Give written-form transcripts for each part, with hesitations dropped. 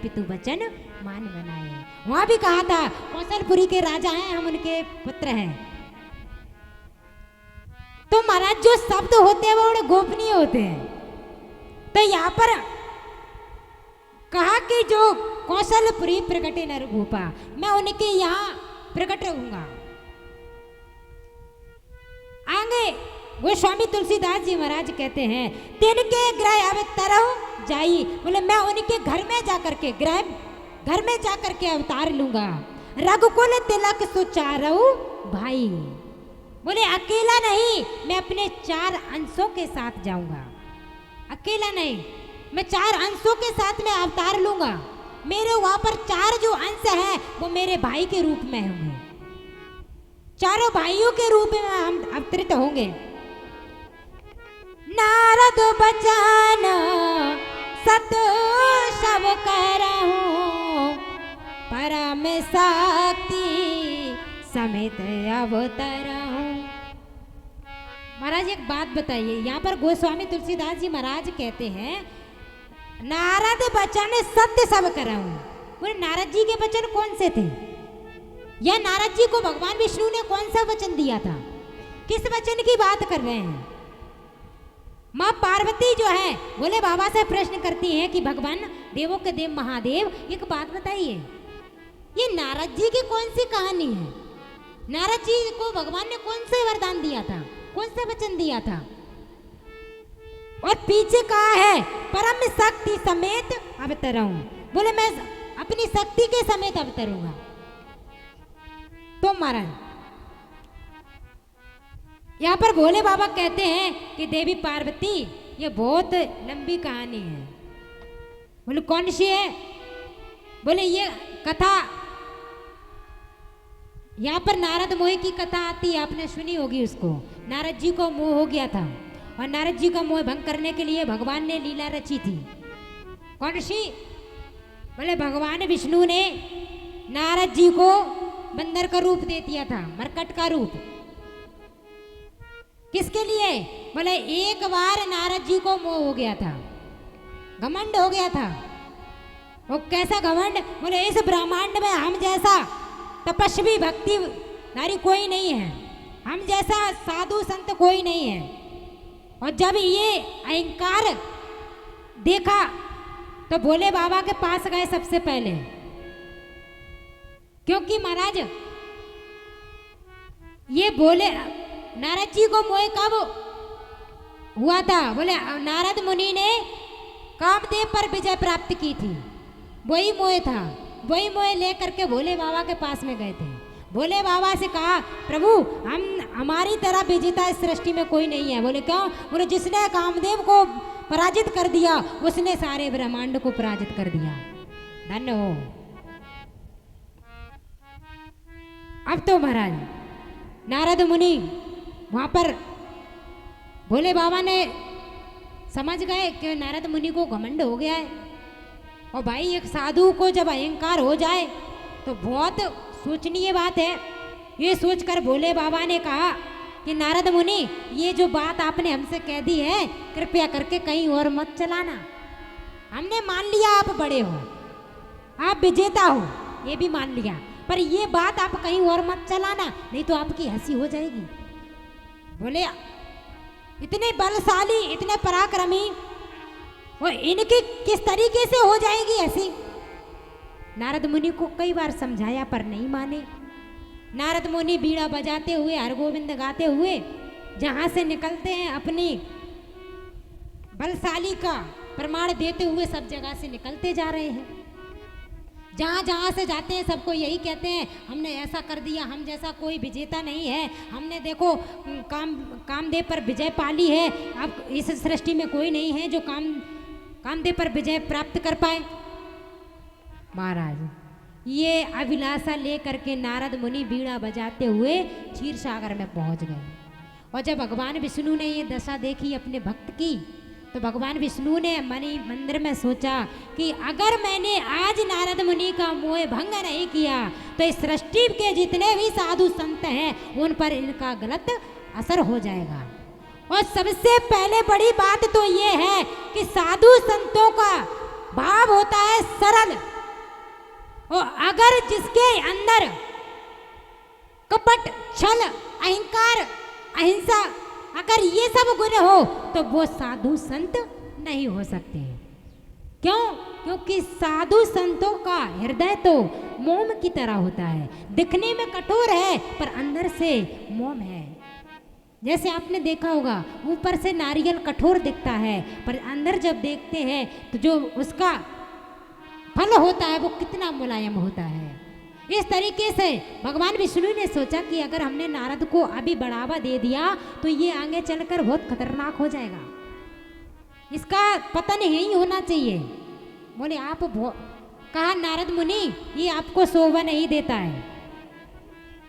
पितु वचन मान बनाए। वहां भी कहा था कौशलपुरी के राजा हैं, हम उनके पुत्र हैं। तो महाराज जो शब्द होते हैं वो बड़े गोपनीय होते हैं। तो यहाँ पर कहा कि जो कौशलपुरी प्रगटे नरभूपा, मैं उनके यहाँ प्रकट रहूंगा। आगे गोस्वामी तुलसीदास जी महाराज कहते हैं तिनके ग्रह अवतरहु जाई, बोले मैं उनके घर में जाकर के घर में जाकर के अवतार लूंगा। रघुकुल तिलक सुचारऊ भाई, बोले अकेला नहीं, मैं अपने 4 अंशों के साथ जाऊंगा। अकेला नहीं, मैं 4 अंशों के साथ में अवतार लूंगा। मेरे वहां पर 4 जो अंश हैं वो मेरे भाई के रूप में होंगे, चारों भाइयों के रूप में हम अवतरित होंगे। नारद बचन सत सब करहूं, परम शक्ति समेत अवतरहूं। महाराज एक बात बताइए, यहाँ पर गोस्वामी तुलसीदास जी महाराज कहते हैं नारद बचन सत्य सब करहूं। बोले नारद जी के वचन कौन से थे, या नारद जी को भगवान विष्णु ने कौन सा वचन दिया था, किस वचन की बात कर रहे हैं। माँ पार्वती जो है बोले बाबा से प्रश्न करती हैं कि भगवान देवों के देव महादेव एक बात बताइए, ये नारद जी की कौन सी कहानी है, नारद जी को भगवान ने कौन सा वरदान दिया था, कौन सा वचन दिया था। और पीछे कहा है परम शक्ति समेत अवतरूं, बोले मैं अपनी शक्ति के समेत अवतरूंगा। तो महाराज यहाँ पर भोले बाबा कहते हैं कि देवी पार्वती ये बहुत लंबी कहानी है। बोले कौन सी है, बोले ये कथा यहाँ पर नारद मोह की कथा आती है, आपने सुनी होगी उसको। नारद जी को मोह हो गया था और नारद जी का मोह भंग करने के लिए भगवान ने लीला रची थी। कौन सी, बोले भगवान विष्णु ने नारद जी को बंदर का रूप दे दिया था, मरकट का रूप। किसके लिए, बोले एक बार नारद जी को मोह हो गया था, घमंड हो गया था। वो कैसा घमंड, बोले इस ब्रह्मांड में हम जैसा तपस्वी भक्ति नारी कोई नहीं है, हम जैसा साधु संत कोई नहीं है। और जब ये अहंकार देखा तो भोले बाबा के पास गए सबसे पहले, क्योंकि महाराज ये बोले नारद जी को मोह कब हुआ था, बोले नारद मुनि ने कामदेव पर विजय प्राप्त की थी, वही मोह था। वही मोह लेकर के भोले बाबा के पास में गए थे। भोले बाबा से कहा प्रभु हमारी तरह विजेता इस सृष्टि में कोई नहीं है। बोले क्यों, बोले जिसने कामदेव को पराजित कर दिया उसने सारे ब्रह्मांड को पराजित कर दिया, धन्य हो। अब तो महाराज नारद मुनि वहां पर भोले बाबा ने समझ गए कि नारद मुनि को घमंड हो गया है। और भाई एक साधु को जब अहंकार हो जाए तो बहुत सोचनीय बात है। ये सोचकर भोले बाबा ने कहा कि नारद मुनि ये जो बात आपने हमसे कह दी है कृपया करके कहीं और मत चलाना। हमने मान लिया आप बड़े हो, आप विजेता हो, ये भी मान लिया, पर ये बात आप कहीं और मत चलाना, नहीं तो आपकी हंसी हो जाएगी। बोले इतने बलशाली, इतने पराक्रमी, और इनकी किस तरीके से हो जाएगी हंसी। नारद मुनि को कई बार समझाया पर नहीं माने। नारद मुनि बीड़ा बजाते हुए हरगोविंद गाते हुए जहां से निकलते हैं अपनी बलशाली का प्रमाण देते हुए सब जगह से निकलते जा रहे हैं। जहाँ जहाँ से जाते हैं सबको यही कहते हैं हमने ऐसा कर दिया, हम जैसा कोई विजेता नहीं है, हमने देखो कामदेव पर विजय पाली है। अब इस सृष्टि में कोई नहीं है जो कामदेव पर विजय प्राप्त कर पाए। महाराज ये अभिलाषा लेकर के नारद मुनि बीड़ा बजाते हुए क्षीर सागर में पहुंच गए। और जब भगवान विष्णु ने ये दशा देखी अपने भक्त की, तो भगवान विष्णु ने मणि मंदिर में सोचा कि अगर मैंने आज नारद मुनि का मोह भंग नहीं किया तो इस सृष्टि के जितने भी साधु संत हैं उन पर इनका गलत असर हो जाएगा। और सबसे पहले बड़ी बात तो ये है कि साधु संतों का भाव होता है सरल, और अगर जिसके अंदर कपट, छल, अहंकार, अहिंसा, अगर ये सब गुण हो तो वो साधु संत नहीं हो सकते। क्यों? क्योंकि साधु संतों का हृदय तो मोम की तरह होता है, दिखने में कठोर है पर अंदर से मोम है। जैसे आपने देखा होगा, ऊपर से नारियल कठोर दिखता है पर अंदर जब देखते हैं तो जो उसका फल होता है वो कितना मुलायम होता है। इस तरीके से भगवान विष्णु ने सोचा कि अगर हमने नारद को अभी बढ़ावा दे दिया तो ये आगे चलकर बहुत खतरनाक हो जाएगा, इसका पतन यही होना चाहिए। बोले आप कहा नारद मुनि ये आपको शोभा नहीं देता है।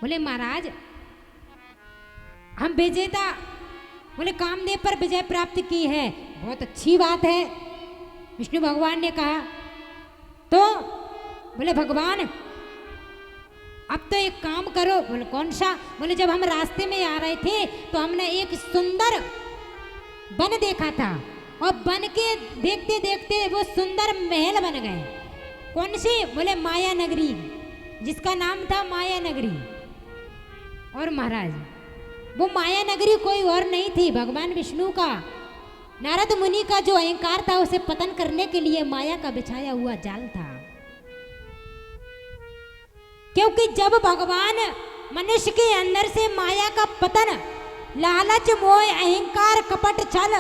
बोले महाराज हम विजेता, बोले कामदेव पर विजय प्राप्त की है, बहुत अच्छी बात है। विष्णु भगवान ने कहा तो बोले भगवान अब तो एक काम करो। बोले कौन सा? बोले जब हम रास्ते में आ रहे थे तो हमने एक सुंदर वन देखा था और वन के देखते देखते वो सुंदर महल बन गए। कौन सी? बोले माया नगरी, जिसका नाम था माया नगरी। और महाराज वो माया नगरी कोई और नहीं थी, भगवान विष्णु का, नारद मुनि का जो अहंकार था उसे पतन करने के लिए माया का बिछाया हुआ जाल था। क्योंकि जब भगवान मनुष्य के अंदर से माया का पतन, लालच, मोह, अहंकार, कपट, छल,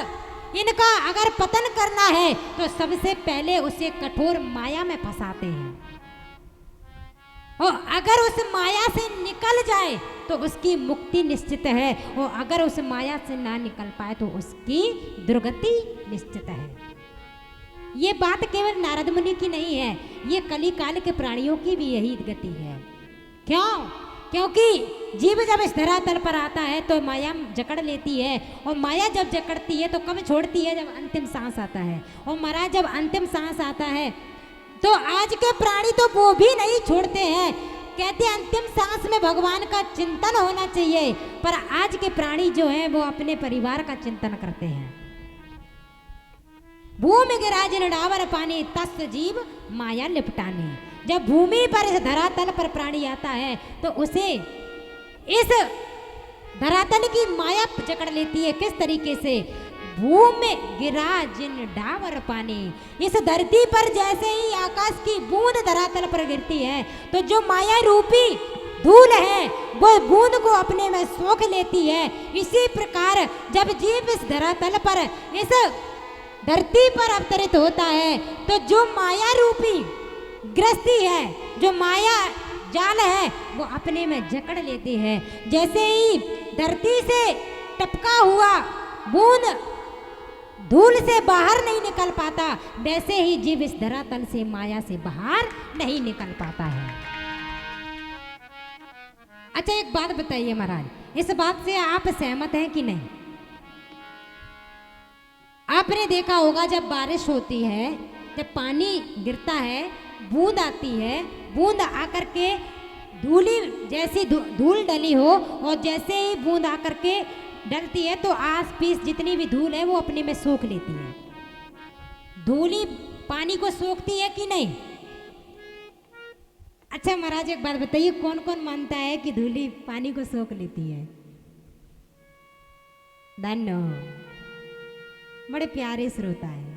इनका अगर पतन करना है तो सबसे पहले उसे कठोर माया में फंसाते हैं। और अगर उस माया से निकल जाए तो उसकी मुक्ति निश्चित है, और अगर उस माया से ना निकल पाए तो उसकी दुर्गति निश्चित है। ये बात केवल नारद मुनि की नहीं है, ये कली काल के प्राणियों की भी यही गति है। क्यों? क्योंकि जीव जब इस धरातल पर आता है तो माया जकड़ लेती है, और माया जब जकड़ती है तो कब छोड़ती है? जब अंतिम सांस आता है। और महाराज जब अंतिम सांस आता है तो आज के प्राणी तो वो भी नहीं छोड़ते हैं, कहते हैं अंतिम सांस में भगवान का चिंतन होना चाहिए, पर आज के प्राणी जो हैं वो अपने परिवार का चिंतन करते हैं। भूमि गिराजन डावर पानी तस् जीव माया लिपटाने। जब भूमि पर इस धरातल पर प्राणी आता है तो उसे इस धरातल की माया जकड़ लेती है। किस तरीके से? भूमि गिराजन डावर पानी। इस धरती पर जैसे ही आकाश की बूंद धरातल पर गिरती है तो जो माया रूपी धूल है वो बूंद को अपने में सोख लेती है। इसी प्रकार जब जीव इस धरातल पर, इस धरती पर अवतरित होता है तो जो माया रूपी ग्रस्ती है, जो माया जाल है, वो अपने में जकड़ लेती है। जैसे ही धरती से टपका हुआ बूंद धूल से बाहर नहीं निकल पाता, वैसे ही जीव इस धरातल से माया से बाहर नहीं निकल पाता है। अच्छा एक बात बताइए महाराज, इस बात से आप सहमत हैं कि नहीं? आपने देखा होगा जब बारिश होती है, जब पानी गिरता है, बूंद आती है, बूंद आकर के धूली जैसी धूल डली हो, और जैसे ही बूंद आकर के डलती है तो आस पास जितनी भी धूल है वो अपने में सोख लेती है। धूली पानी को सोखती है कि नहीं? अच्छा महाराज एक बात बताइए, कौन कौन मानता है कि धूली पानी को सोख लेती है? धन्य, बड़े प्यारे श्रोता है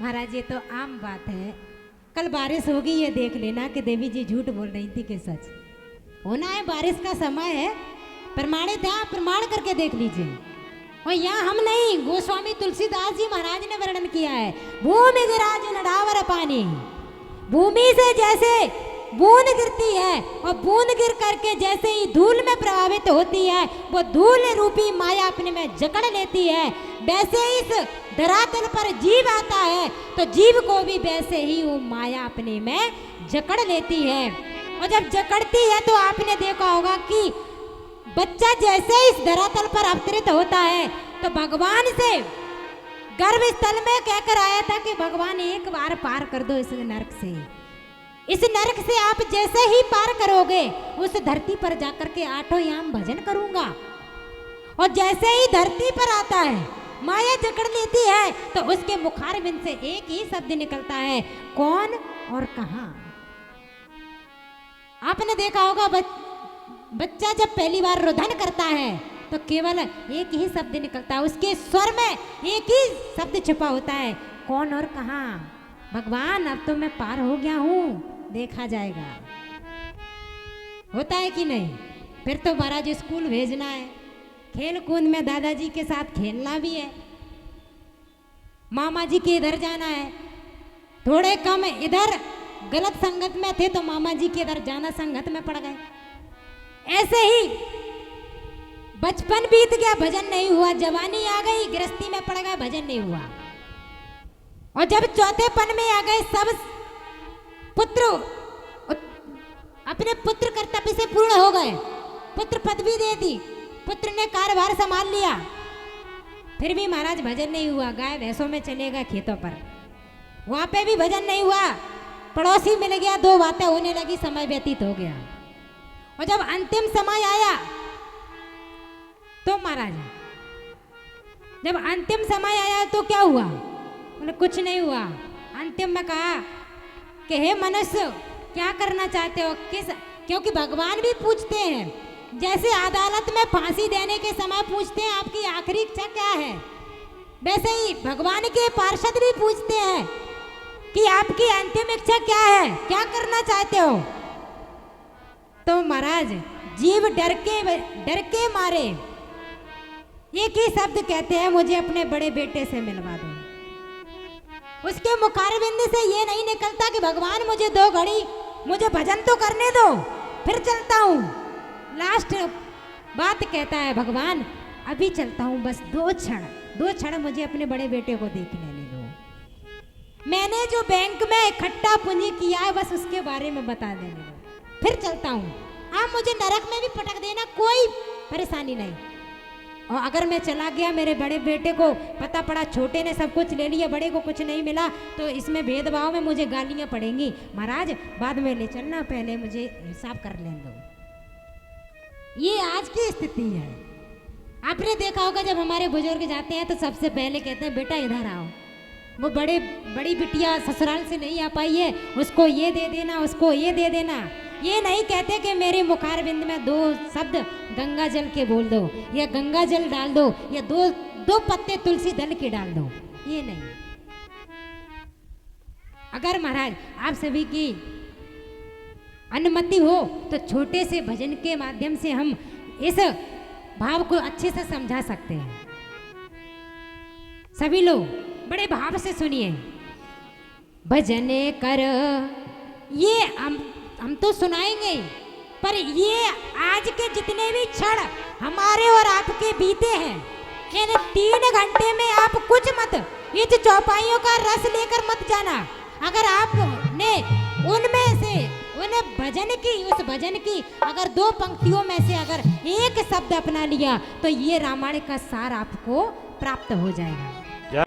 महाराज, ये तो आम बात है। कल बारिश होगी ये देख लेना कि देवी जी झूठ बोल रही थी कि सच होना है। बारिश का समय है, प्रमाणित है, आप प्रमाण करके देख लीजिए। और यहाँ हम नहीं, गोस्वामी तुलसीदास जी महाराज ने वर्णन किया है, भूमि गिराजन डावर पानी। भूमि से जैसे बूंद गिरती है और बूंद गिर करके जैसे ही धूल में प्रभावित होती है, वो धूल रूपी माया अपने में जकड़ लेती है, वैसे ही इस धरातल पर जीव आता है तो जीव को भी वैसे ही वो माया अपने में जकड़ लेती है। और जब जकड़ती है तो आपने देखा होगा कि बच्चा जैसे इस धरातल पर अवतरित होता है तो भगवान से गर्भ स्थल में कहकर आया था कि भगवान एक बार पार कर दो इस नरक से। इस नरक से आप जैसे ही पार करोगे उस धरती पर जाकर के आठों याम भजन करूंगा। और जैसे ही धरती पर आता है माया जकड़ लेती है तो उसके मुखारबिंद से एक ही शब्द निकलता है, कौन और कहां। आपने देखा होगा बच्चा जब पहली बार रुदन करता है तो केवल एक ही शब्द निकलता है, उसके स्वर में एक ही शब्द छिपा होता है, कौन और कहाँ। भगवान अब तो मैं पार हो गया हूँ, देखा जाएगा। होता है कि नहीं। फिर तो महाराज स्कूल भेजना है, खेल कूद में दादाजी के साथ खेलना भी है, मामा जी के इधर जाना है। थोड़े कम इधर गलत संगत में थे तो मामा जी के इधर जाना संगत में पड़ गए। ऐसे ही बचपन बीत गया, भजन नहीं हुआ, जवानी आ गई, गृहस्थी में पड़ गए, भजन नहीं हुआ। और जब चौथेपन में आ गए, सब पुत्र अपने पुत्र कर्तव्य से पूर्ण हो गए, पुत्र पदवी दे दी, पुत्र ने कार्यभार संभाल लिया, फिर भी महाराज भजन नहीं हुआ। गाय भैंसों में चले गए खेतों पर, वहां पे भी भजन नहीं हुआ। पड़ोसी मिल गया, दो बातें होने लगी, समय व्यतीत हो गया। और जब अंतिम समय आया तो महाराज जब अंतिम समय आया तो क्या हुआ? बोले कुछ नहीं हुआ। अंतिम में कहा कि हे मनुष्य, क्या करना चाहते हो? किस, क्योंकि भगवान भी पूछते हैं, जैसे अदालत में फांसी देने के समय पूछते हैं आपकी आखिरी इच्छा क्या है, वैसे ही भगवान के पार्षद भी पूछते हैं कि आपकी अंतिम इच्छा क्या है, क्या करना चाहते हो? तो महाराज जीव डर के मारे एक ही शब्द कहते हैं, मुझे अपने बड़े बेटे से मिलवा दो। उसके मुखारबिंद से ये नहीं निकलता कि भगवान मुझे 2 घड़ी मुझे भजन तो करने दो, फिर चलता हूँ। लास्ट बात कहता है, भगवान अभी चलता हूँ, बस 2 क्षण मुझे अपने बड़े बेटे को देख लेने दो। मैंने जो बैंक में इकट्ठा पूंजी किया है बस उसके बारे में बता देने दो, फिर चलता हूँ। आप मुझे नरक में भी पटक देना, कोई परेशानी नहीं। और अगर मैं चला गया, मेरे बड़े बेटे को पता पड़ा छोटे ने सब कुछ ले लिया, बड़े को कुछ नहीं मिला, तो इसमें भेदभाव में मुझे गालियां पड़ेंगी। महाराज बाद में ले चलना, पहले मुझे हिसाब कर लेने दो। ये आज की स्थिति है। आपने देखा होगा जब हमारे बुजुर्ग जाते हैं तो सबसे पहले कहते हैं बेटा इधर आओ। वो बड़ी बिटिया ससुराल से नहीं आ पाई है, उसको ये दे देना, उसको ये दे देना। ये नहीं कहते कि मेरे मुखारबिंद में 2 शब्द गंगा जल के बोल दो, या गंगा जल डाल दो, या 2 पत्ते तुलसी दल के डाल दो, ये नहीं। अगर महाराज आप सभी की अनुमति हो तो छोटे से भजन के माध्यम से हम इस भाव को अच्छे से समझा सकते हैं। सभी लोग बड़े भाव से सुनिए। भजन कर, ये हम तो सुनाएंगे, पर ये आज के जितने भी क्षण हमारे और आपके बीते हैं, इन 3 घंटे में आप कुछ मत, इस चौपाइयों का रस लेकर मत जाना। अगर आपने उनमें से उस भजन की अगर 2 पंक्तियों में से अगर एक शब्द अपना लिया तो ये रामायण का सार आपको प्राप्त हो जाएगा।